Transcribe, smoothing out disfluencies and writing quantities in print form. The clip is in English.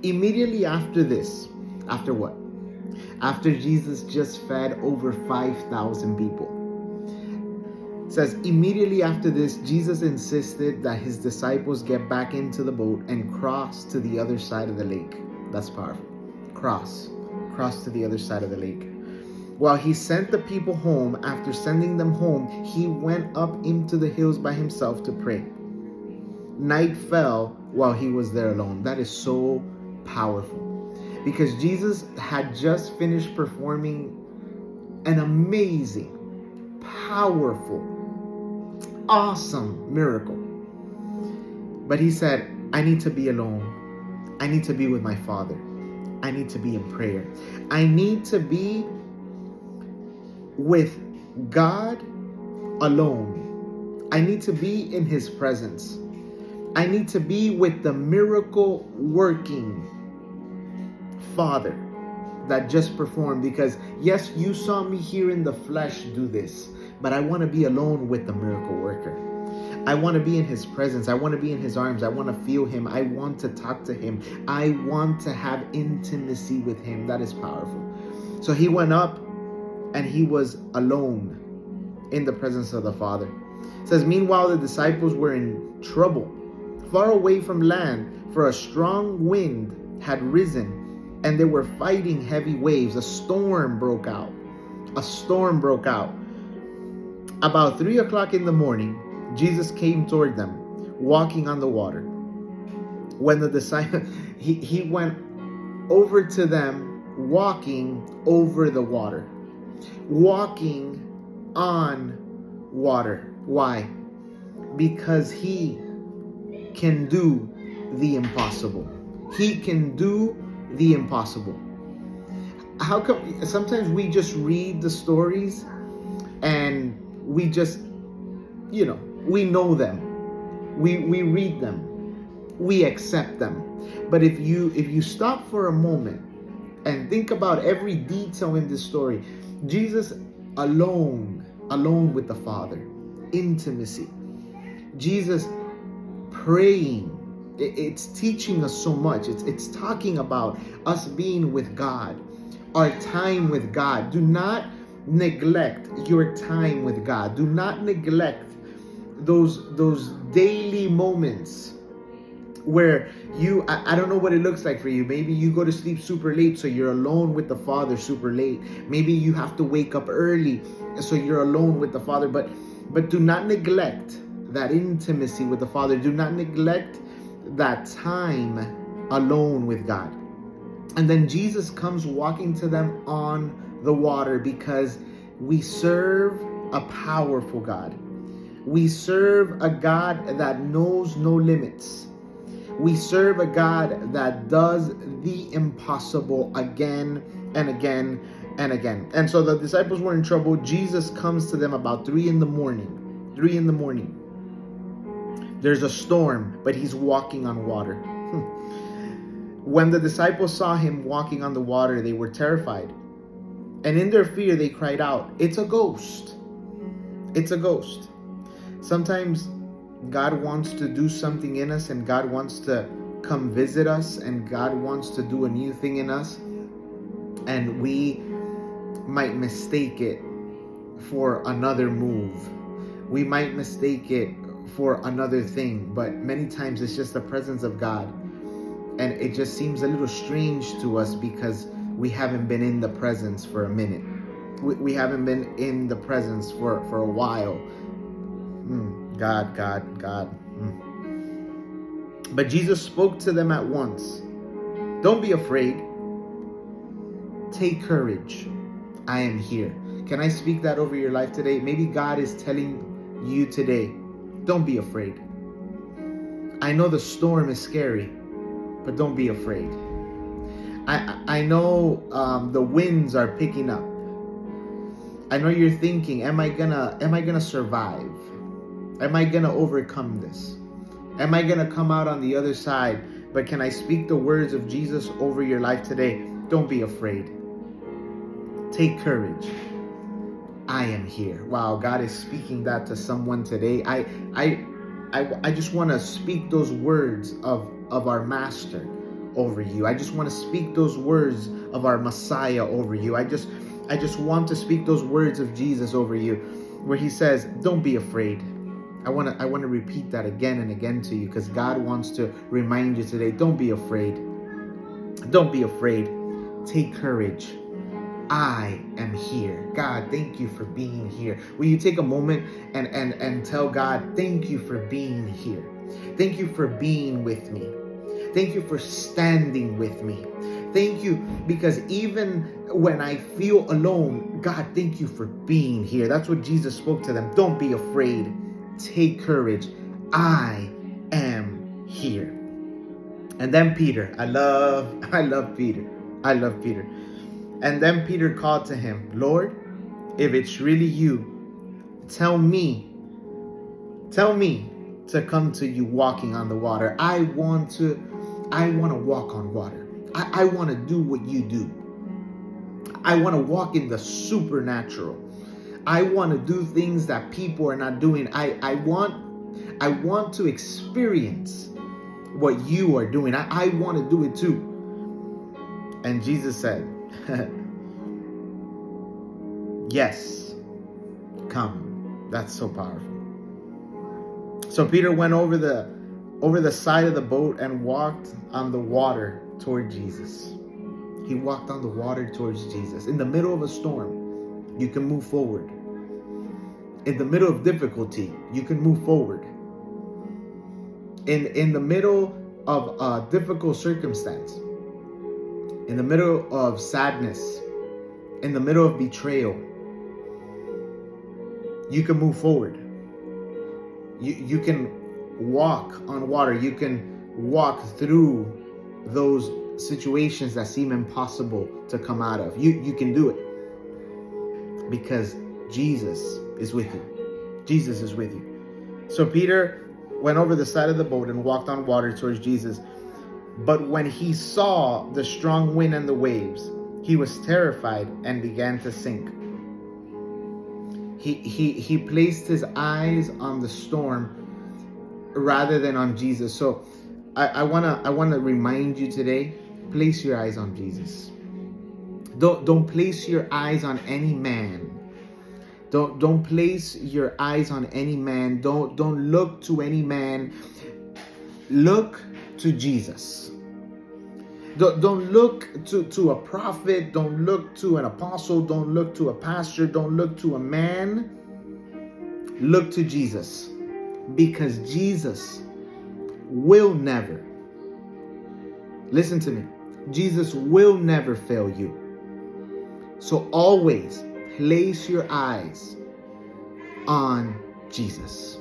Immediately after this, after what? After Jesus just fed over 5,000 people. It says, immediately after this, Jesus insisted that his disciples get back into the boat and cross to the other side of the lake. That's powerful. Cross to the other side of the lake. While he sent the people home, after sending them home, he went up into the hills by himself to pray. Night fell while he was there alone. That is so powerful, because Jesus had just finished performing an amazing, powerful, awesome miracle. But he said, I need to be alone. I need to be with my Father. I need to be in prayer. I need to be with God alone. I need to be in his presence. I need to be with the miracle working Father that just performed, because yes, you saw me here in the flesh do this, but I want to be alone with the miracle worker. I want to be in his presence. I want to be in his arms. I want to feel him. I want to talk to him. I want to have intimacy with him. That is powerful. So he went up and he was alone in the presence of the Father. It says, meanwhile, the disciples were in trouble, far away from land, for a strong wind had risen and they were fighting heavy waves. A storm broke out. About 3 o'clock in the morning, Jesus came toward them, walking on the water. When the disciple, he went over to them, walking over the water. Walking on water. Why? Because he can do the impossible. He can do the impossible. How come sometimes we just read the stories and we just, we know them. We read them. We accept them. But if you stop for a moment and think about every detail in this story, Jesus alone with the Father, intimacy. Jesus praying. It's teaching us so much. It's talking about us being with God, our time with God. Do not neglect your time with God. Do not neglect those daily moments where I don't know what it looks like for you. Maybe you go to sleep super late, so you're alone with the Father super late. Maybe you have to wake up early, so you're alone with the Father. But do not neglect that intimacy with the Father. Do not neglect that time alone with God. And then Jesus comes walking to them on the water, because we serve a powerful God. We serve a God that knows no limits. We serve a God that does the impossible again and again and again. And so the disciples were in trouble. Jesus comes to them about 3 in the morning. 3 in the morning. There's a storm, but he's walking on water. When the disciples saw him walking on the water, they were terrified. And in their fear, they cried out, "It's a ghost. It's a ghost." Sometimes God wants to do something in us, and God wants to come visit us, and God wants to do a new thing in us. And we might mistake it for another move. We might mistake it for another thing, but many times it's just the presence of God. And it just seems a little strange to us because we haven't been in the presence for a minute. We haven't been in the presence for a while. God. But Jesus spoke to them at once. "Don't be afraid. Take courage. I am here." Can I speak that over your life today? Maybe God is telling you today, don't be afraid. I know the storm is scary, but don't be afraid. I know the winds are picking up. I know you're thinking, am I gonna survive? Am I gonna overcome this? Am I gonna come out on the other side? But can I speak the words of Jesus over your life today? Don't be afraid. Take courage. I am here. Wow, God is speaking that to someone today. I just want to speak those words of our Master over you. I just want to speak those words of our Messiah over you. I just want to speak those words of Jesus over you, where he says, don't be afraid. I want to repeat that again and again to you, because God wants to remind you today, don't be afraid. Don't be afraid. Take courage. I am here. God, thank you for being here. Will you take a moment and tell God, thank you for being here. Thank you for being with me. Thank you for standing with me. Thank you, because even when I feel alone, God, thank you for being here. That's what Jesus spoke to them. Don't be afraid. Take courage. I am here. And then Peter, I love Peter. I love Peter. And then Peter called to him, Lord, if it's really you, tell me to come to you walking on the water. I want to walk on water. I want to do what you do. I want to walk in the supernatural. I want to do things that people are not doing. I want to experience what you are doing. I want to do it too. And Jesus said, yes, come. That's so powerful. So Peter went over the side of the boat and walked on the water toward Jesus. He walked on the water towards Jesus. In the middle of a storm, you can move forward. In the middle of difficulty, you can move forward. In the middle of a difficult circumstance, in the middle of sadness, in the middle of betrayal, you can move forward. You can walk on water. You can walk through those situations that seem impossible to come out of. You can do it because Jesus is with you. Jesus is with you. So Peter went over the side of the boat and walked on water towards Jesus. But when he saw the strong wind and the waves, he was terrified and began to sink. He placed his eyes on the storm rather than on Jesus. So I wanna remind you today, place your eyes on Jesus. Don't place your eyes on any man. Don't place your eyes on any man. Don't look to any man. Look to Jesus. Don't look to a prophet. Don't look to an apostle. Don't look to a pastor. Don't look to a man. Look to Jesus, because Jesus will never, listen to me, Jesus will never fail you. So always place your eyes on Jesus.